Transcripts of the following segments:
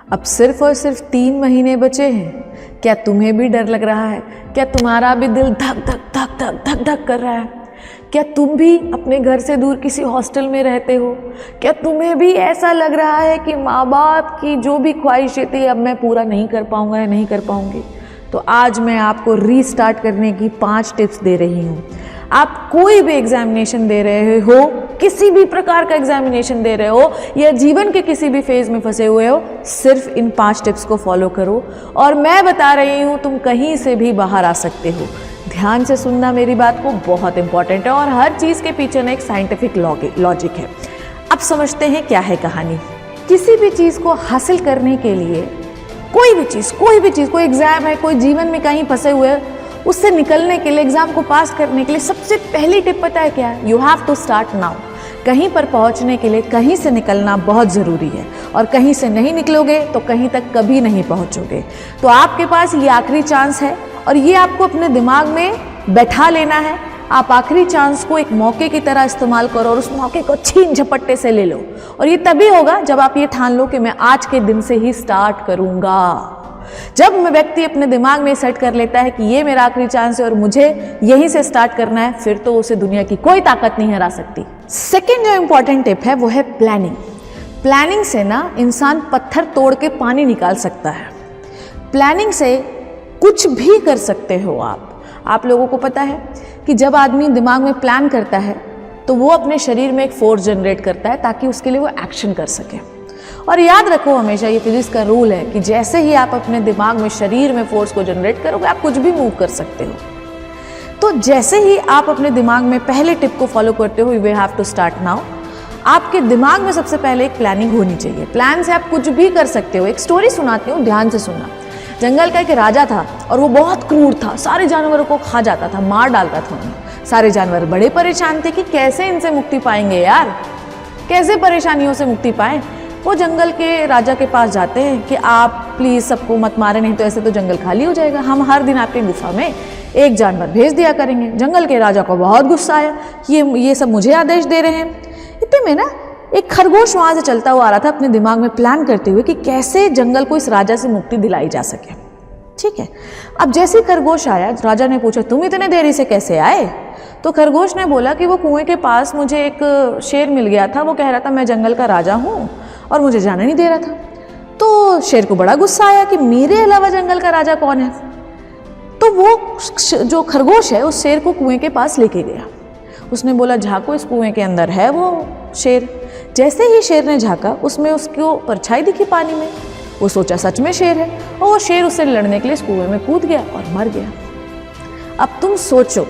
अब सिर्फ और सिर्फ 3 महीने बचे हैं। क्या तुम्हें भी डर लग रहा है? क्या तुम्हारा भी दिल धक धक धक धक धक धक कर रहा है? क्या तुम भी अपने घर से दूर किसी हॉस्टल में रहते हो? क्या तुम्हें भी ऐसा लग रहा है कि माँ बाप की जो भी ख्वाहिशें थी अब मैं पूरा नहीं कर पाऊंगा या नहीं कर पाऊंगी? तो आज मैं आपको रीस्टार्ट करने की 5 टिप्स दे रही हूँ। आप कोई भी एग्जामिनेशन दे रहे हो, किसी भी प्रकार का एग्जामिनेशन दे रहे हो या जीवन के किसी भी फेज में फंसे हुए हो, सिर्फ इन 5 टिप्स को फॉलो करो और मैं बता रही हूँ तुम कहीं से भी बाहर आ सकते हो। ध्यान से सुनना मेरी बात को, बहुत इंपॉर्टेंट है और हर चीज़ के पीछे ना एक साइंटिफिक लॉजिक है। अब समझते हैं क्या है कहानी। किसी भी चीज़ को हासिल करने के लिए कोई भी चीज़, कोई एग्जाम है, कोई जीवन में कहीं फंसे हुए है, उससे निकलने के लिए, एग्जाम को पास करने के लिए सबसे पहली टिप पता है क्या है? You have to start now. कहीं पर पहुंचने के लिए कहीं से निकलना बहुत ज़रूरी है और कहीं से नहीं निकलोगे तो कहीं तक कभी नहीं पहुंचोगे। तो आपके पास ये आखिरी चांस है और ये आपको अपने दिमाग में बैठा लेना है। आप आखिरी चांस को एक मौके की तरह इस्तेमाल करो और उस मौके को छीन झपट्टे से ले लो। और ये तभी होगा जब आप ये ठान लो कि मैं आज के दिन से ही स्टार्ट करूँगा। जब व्यक्ति अपने दिमाग में सेट कर लेता है कि ये मेरा आखिरी चांस है और मुझे यहीं से स्टार्ट करना है, फिर तो उसे दुनिया की कोई ताकत नहीं हरा सकती। सेकेंड जो इंपॉर्टेंट टिप है वो है प्लानिंग। प्लानिंग से ना इंसान पत्थर तोड़ के पानी निकाल सकता है। प्लानिंग से कुछ भी कर सकते हो आप लोगों को पता है कि जब आदमी दिमाग में प्लान करता है तो वो अपने शरीर में एक फोर्स जनरेट करता है ताकि उसके लिए वो एक्शन कर सके। और याद रखो हमेशा, ये फिजिक्स का रूल है कि जैसे ही आप अपने दिमाग में, शरीर में फोर्स को जनरेट करोगे, आप कुछ भी मूव कर सकते हो। तो जैसे ही आप अपने दिमाग में पहले टिप को फॉलो करते हो, we have to start now, आपके दिमाग में सबसे पहले एक प्लानिंग होनी चाहिए। प्लान से आप कुछ भी कर सकते हो। एक स्टोरी सुनाती हूँ, ध्यान से सुनना। जंगल का एक राजा था और वो बहुत क्रूर था, सारे जानवरों को खा जाता था, मार डालता था उन्हें। सारे जानवर बड़े परेशान थे कि कैसे इनसे मुक्ति पाएंगे यार, कैसे परेशानियों से मुक्ति पाएं। वो जंगल के राजा के पास जाते हैं कि आप प्लीज़ सबको मत मारें, नहीं तो ऐसे तो जंगल खाली हो जाएगा। हम हर दिन आपकी गुफा में एक जानवर भेज दिया करेंगे। जंगल के राजा को बहुत गुस्सा आया, ये सब मुझे आदेश दे रहे हैं। इतने में ना एक खरगोश वहाँ से चलता हुआ आ रहा था, अपने दिमाग में प्लान करते हुए कि कैसे जंगल को इस राजा से मुक्ति दिलाई जा सके। ठीक है, अब जैसे खरगोश आया, राजा ने पूछा तुम इतने देरी से कैसे आए? तो खरगोश ने बोला कि वो कुएं के पास मुझे एक शेर मिल गया था, वो कह रहा था मैं जंगल का राजा हूँ और मुझे जाने नहीं दे रहा था। तो शेर को बड़ा गुस्सा आया कि मेरे अलावा जंगल का राजा कौन है। तो वो जो खरगोश है उस शेर को कुएं के पास लेके गया। उसने बोला झाँको, इस कुएं के अंदर है वो शेर। जैसे ही शेर ने झाँका, उसमें उसको परछाई दिखी पानी में। वो सोचा सच में शेर है और वो शेर उससे लड़ने के लिए इस कुएं में कूद गया और मर गया। अब तुम सोचो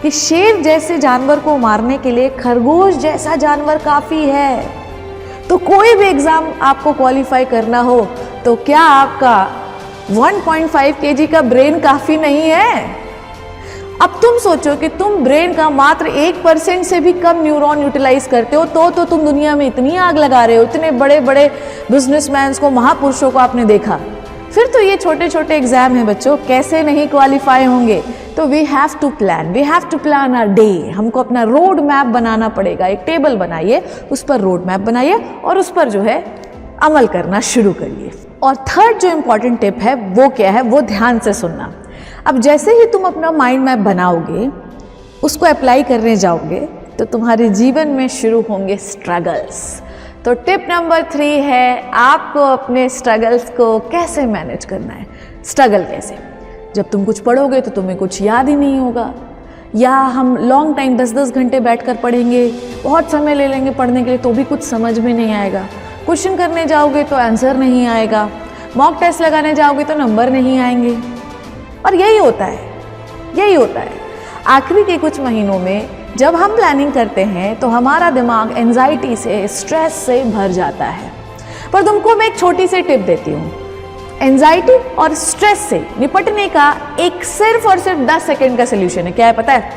कि शेर जैसे जानवर को मारने के लिए खरगोश जैसा जानवर काफ़ी है। तो कोई भी एग्ज़ाम आपको क्वालिफाई करना हो तो क्या आपका 1.5 kg का ब्रेन काफ़ी नहीं है? अब तुम सोचो कि तुम ब्रेन का मात्र 1% से भी कम न्यूरॉन यूटिलाइज करते हो तो तुम दुनिया में इतनी आग लगा रहे हो। इतने बड़े बड़े बिजनेसमैन को, महापुरुषों को आपने देखा, फिर तो ये छोटे छोटे एग्जाम हैं बच्चों, कैसे नहीं क्वालिफाई होंगे। तो we have to plan our day. हमको अपना रोड मैप बनाना पड़ेगा। एक टेबल बनाइए, उस पर रोड मैप बनाइए और उस पर जो है अमल करना शुरू करिए। और थर्ड जो इम्पॉर्टेंट टिप है वो क्या है, वो ध्यान से सुनना। अब जैसे ही तुम अपना माइंड मैप बनाओगे, उसको अप्लाई करने जाओगे, तो तुम्हारे जीवन में शुरू होंगे स्ट्रगल्स। तो टिप नंबर 3 है आपको अपने स्ट्रगल्स को कैसे मैनेज करना है। स्ट्रगल कैसे? जब तुम कुछ पढ़ोगे तो तुम्हें कुछ याद ही नहीं होगा, या हम लॉन्ग टाइम 10-10 घंटे बैठकर पढ़ेंगे, बहुत समय ले लेंगे पढ़ने के लिए तो भी कुछ समझ में नहीं आएगा। क्वेश्चन करने जाओगे तो आंसर नहीं आएगा, मॉक टेस्ट लगाने जाओगे तो नंबर नहीं आएंगे। और यही होता है आखिरी के कुछ महीनों में जब हम प्लानिंग करते हैं तो हमारा दिमाग एंजाइटी से, स्ट्रेस से भर जाता है। पर तुमको मैं एक छोटी सी टिप देती हूँ। एंजाइटी और स्ट्रेस से निपटने का एक सिर्फ और सिर्फ 10 सेकेंड का सोल्यूशन है। क्या है पता है?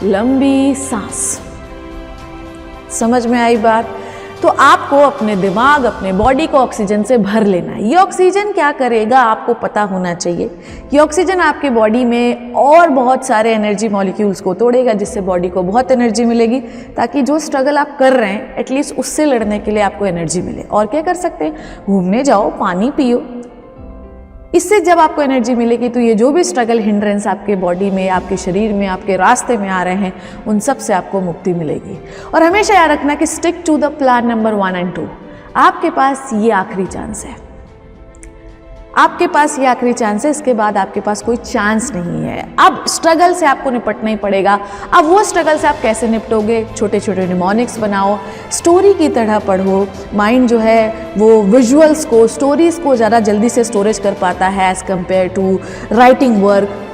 लंबी सांस। समझ में आई बात? तो आपको अपने दिमाग, अपने बॉडी को ऑक्सीजन से भर लेना है। ये ऑक्सीजन क्या करेगा आपको पता होना चाहिए। ये ऑक्सीजन आपके बॉडी में और बहुत सारे एनर्जी मॉलिक्यूल्स को तोड़ेगा, जिससे बॉडी को बहुत एनर्जी मिलेगी, ताकि जो स्ट्रगल आप कर रहे हैं एटलीस्ट उससे लड़ने के लिए आपको एनर्जी मिले। और क्या कर सकते हैं, घूमने जाओ, पानी पियो। इससे जब आपको एनर्जी मिलेगी तो ये जो भी स्ट्रगल, हिंड्रेंस आपके बॉडी में, आपके शरीर में, आपके रास्ते में आ रहे हैं, उन सब से आपको मुक्ति मिलेगी। और हमेशा याद रखना कि stick to the plan number 1 और 2। आपके पास ये आखिरी चांस है, आपके पास ये आखिरी चांस है, इसके बाद आपके पास कोई चांस नहीं है। अब स्ट्रगल से आपको निपटना ही पड़ेगा। अब वो स्ट्रगल से आप कैसे निपटोगे, छोटे छोटे निमोनिक्स बनाओ, स्टोरी की तरह पढ़ो। माइंड जो है वो विजुअल्स को, स्टोरीज को ज़्यादा जल्दी से स्टोरेज कर पाता है as compare to writing work.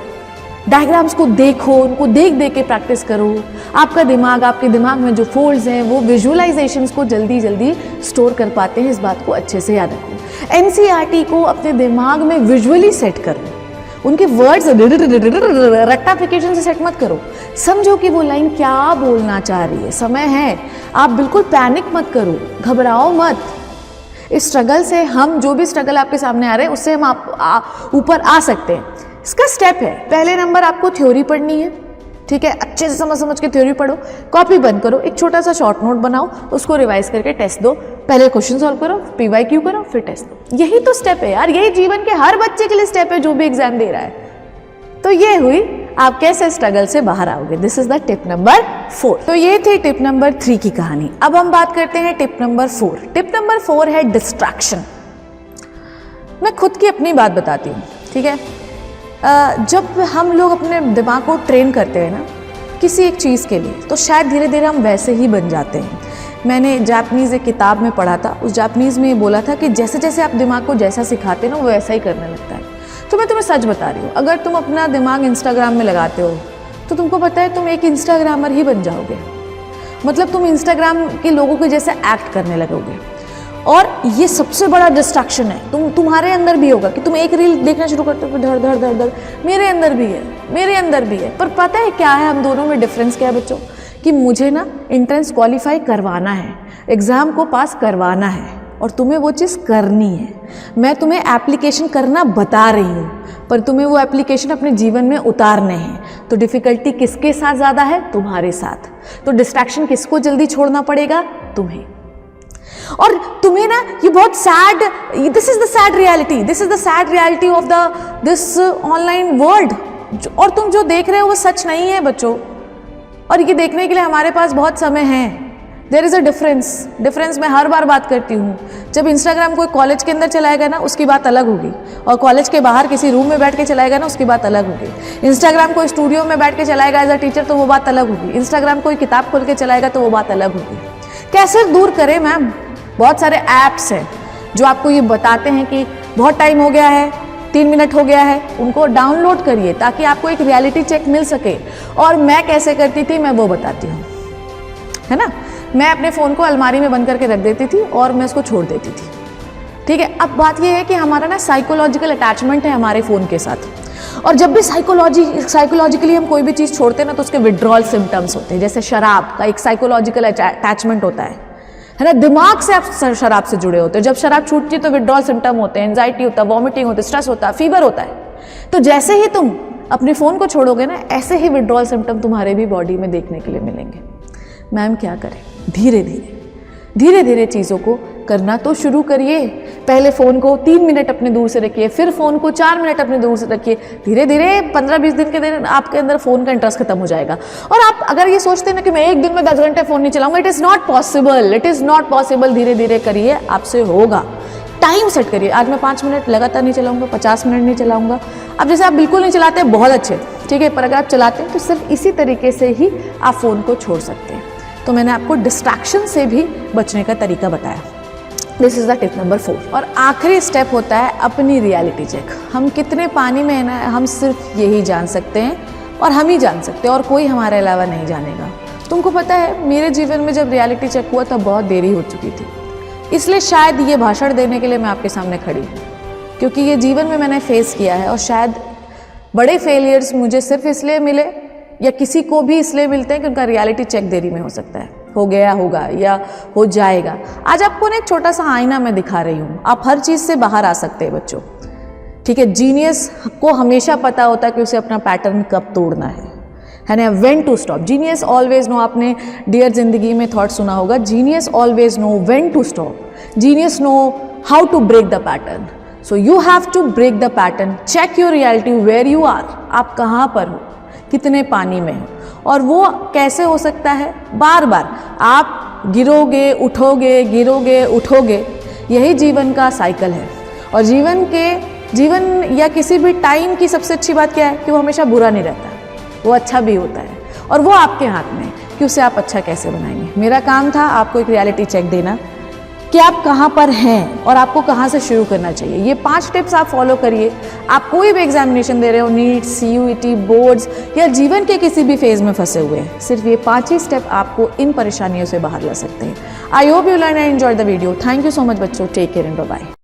Diagrams को देखो, उनको देख देख के प्रैक्टिस करो। आपका दिमाग, आपके दिमाग में जो फोल्ड्स हैं वो विजुअलाइजेशंस को जल्दी जल्दी स्टोर कर पाते हैं, इस बात को अच्छे से याद रखो। एनसीईआरटी को अपने दिमाग में विजुअली सेट करो, उनके वर्ड्स रेक्टाफिकेशन से सेट मत करो। समझो कि वो लाइन क्या बोलना चाह रही है, समय है। आप बिल्कुल पैनिक मत करो, घबराओ मत। इस स्ट्रगल से हम, जो भी स्ट्रगल आपके सामने आ रहे हैं उससे हम ऊपर आ सकते हैं। इसका स्टेप है, पहले नंबर आपको थ्योरी पढ़नी है, ठीक है। अच्छे से समझ समझ के थ्योरी पढ़ो, कॉपी बंद करो, एक छोटा सा शॉर्ट नोट बनाओ, उसको रिवाइज करके टेस्ट दो। पहले क्वेश्चन सॉल्व करो, PYQ करो, फिर टेस्ट दो। यही तो स्टेप है यार, यही जीवन के हर बच्चे के लिए स्टेप है जो भी एग्जाम दे रहा है। तो ये हुई आप कैसे स्ट्रगल से बाहर आओगे। This is the tip number 4। तो ये थी टिप नंबर 3 की कहानी। अब हम बात करते हैं टिप नंबर 4। टिप नंबर 4 है डिस्ट्रैक्शन। मैं खुद की अपनी बात बताती हूँ, ठीक है। जब हम लोग अपने दिमाग को ट्रेन करते हैं ना किसी एक चीज़ के लिए, तो शायद धीरे धीरे हम वैसे ही बन जाते हैं। मैंने जापानीज़ एक किताब में पढ़ा था, उस जापानीज़ में ये बोला था कि जैसे जैसे आप दिमाग को जैसा सिखाते हैं ना वो वैसा ही करने लगता है। तो मैं तुम्हें सच बता रही हूँ, अगर तुम अपना दिमाग इंस्टाग्राम में लगाते हो तो तुमको पता है तुम एक इंस्टाग्रामर ही बन जाओगे। मतलब तुम इंस्टाग्राम के लोगों के जैसे एक्ट करने लगोगे। और ये सबसे बड़ा डिस्ट्रैक्शन है, तुम्हारे अंदर भी होगा कि तुम एक रील देखना शुरू करते हो, धड़ धड़ धड़ धड़, मेरे अंदर भी है, मेरे अंदर भी है। पर पता है क्या है, हम दोनों में डिफरेंस क्या है बच्चों, कि मुझे ना एंट्रेंस क्वालिफाई करवाना है, एग्ज़ाम को पास करवाना है, और तुम्हें वो चीज़ करनी है। मैं तुम्हें एप्लीकेशन करना बता रही हूँ, पर तुम्हें वो एप्लीकेशन अपने जीवन में उतारने हैं। तो डिफ़िकल्टी किसके साथ ज़्यादा है, तुम्हारे साथ। तो डिस्ट्रैक्शन किसको जल्दी छोड़ना पड़ेगा, तुम्हें। और तुम्हें ना ये बहुत sad, this is the sad reality, this is the sad reality of this online world. और तुम जो देख रहे हो वो सच नहीं है बच्चों, और ये देखने के लिए हमारे पास बहुत समय है। देयर इज अ डिफरेंस मैं हर बार बात करती हूँ। जब इंस्टाग्राम कोई कॉलेज के अंदर चलाएगा ना उसकी बात अलग होगी, और कॉलेज के बाहर किसी रूम में बैठ के चलाएगा ना उसकी बात अलग होगी। इंस्टाग्राम कोई स्टूडियो में बैठ के चलाएगा एज अ टीचर तो वो बात अलग होगी। इंस्टाग्राम कोई किताब खोल के चलाएगा तो वो बात अलग होगी। कैसे दूर करें मैम? बहुत सारे ऐप्स हैं जो आपको ये बताते हैं कि बहुत टाइम हो गया है, 3 मिनट हो गया है, उनको डाउनलोड करिए ताकि आपको एक रियलिटी चेक मिल सके। और मैं कैसे करती थी मैं वो बताती हूँ, है ना। मैं अपने फ़ोन को अलमारी में बंद करके रख देती थी और मैं उसको छोड़ देती थी, ठीक है। अब बात ये है कि हमारा ना साइकोलॉजिकल अटैचमेंट है हमारे फ़ोन के साथ, और जब भी साइकोलॉजिकली हम कोई भी चीज़ छोड़ते हैं ना तो उसके विड्रॉल सिम्टम्स होते हैं। जैसे शराब का एक साइकोलॉजिकल अटैचमेंट होता है ना, दिमाग से आप शराब से जुड़े होते हैं। जब शराब छूटती है तो विड्रॉल सिम्टम होते हैं, एंजाइटी होता है, वॉमिटिंग होती है, स्ट्रेस होता है, फीवर होता है। तो जैसे ही तुम अपने फ़ोन को छोड़ोगे ना, ऐसे ही विड्रॉल सिम्टम तुम्हारे भी बॉडी में देखने के लिए मिलेंगे। मैम क्या करें? धीरे धीरे चीज़ों को करना तो शुरू करिए। पहले फ़ोन को 3 मिनट अपने दूर से रखिए, फिर फ़ोन को 4 मिनट अपने दूर से रखिए। धीरे धीरे 15-20 दिन के दिन आपके अंदर फ़ोन का इंटरेस्ट खत्म हो जाएगा। और आप अगर ये सोचते हैं ना कि मैं एक दिन में 10 घंटे फ़ोन नहीं चलाऊंगा, इट इज़ नॉट पॉसिबल। धीरे धीरे करिए, आपसे होगा। टाइम सेट करिए, आज मैं 5 मिनट लगातार नहीं चलाऊंगा, 50 मिनट नहीं चलाऊंगा। अब जैसे आप बिल्कुल नहीं चलाते हैं, बहुत अच्छे, ठीक है, पर अगर आप चलाते हैं तो सिर्फ इसी तरीके से ही आप फ़ोन को छोड़ सकते हैं। तो मैंने आपको डिस्ट्रैक्शन से भी बचने का तरीका बताया। This is the tip number 4। और आखिरी स्टेप होता है अपनी रियलिटी चेक। हम कितने पानी में है ना, हम सिर्फ यही जान सकते हैं, और हम ही जान सकते हैं, और कोई हमारे अलावा नहीं जानेगा। तुमको पता है मेरे जीवन में जब रियलिटी चेक हुआ तब बहुत देरी हो चुकी थी। इसलिए शायद ये भाषण देने के लिए मैं आपके सामने खड़ी हूँ, क्योंकि ये जीवन में मैंने फेस किया है। और शायद बड़े फेलियर्स मुझे सिर्फ इसलिए मिले, या किसी को भी इसलिए मिलते हैं कि उनका रियलिटी चेक देरी में हो सकता है। हो गया होगा या हो जाएगा। आज आपको ना एक छोटा सा आईना मैं दिखा रही हूँ, आप हर चीज़ से बाहर आ सकते हैं बच्चों, ठीक है। जीनियस को हमेशा पता होता है कि उसे अपना पैटर्न कब तोड़ना है ना, when to stop. Genius always know, आपने डियर जिंदगी में थॉट सुना होगा, genius always know when to stop, genius know how to break the pattern. So you have to break the pattern, check your reality where you are, आप कहाँ पर हो, कितने पानी में हो, और वो कैसे हो सकता है, बार बार आप गिरोगे उठोगे, गिरोगे उठोगे, यही जीवन का साइकिल है। और जीवन या किसी भी टाइम की सबसे अच्छी बात क्या है कि वो हमेशा बुरा नहीं रहता, वो अच्छा भी होता है, और वो आपके हाथ में है कि उसे आप अच्छा कैसे बनाएंगे। मेरा काम था आपको एक रियलिटी चेक देना कि आप कहाँ पर हैं और आपको कहाँ से शुरू करना चाहिए। ये 5 टिप्स आप फॉलो करिए। आप कोई भी एग्जामिनेशन दे रहे हो, नीट, CUET, बोर्ड्स या जीवन के किसी भी फेज में फंसे हुए हैं, सिर्फ ये 5 ही स्टेप आपको इन परेशानियों से बाहर ला सकते हैं। I hope you learn and enjoy the video. Thank you so much बच्चों, take care and bye bye.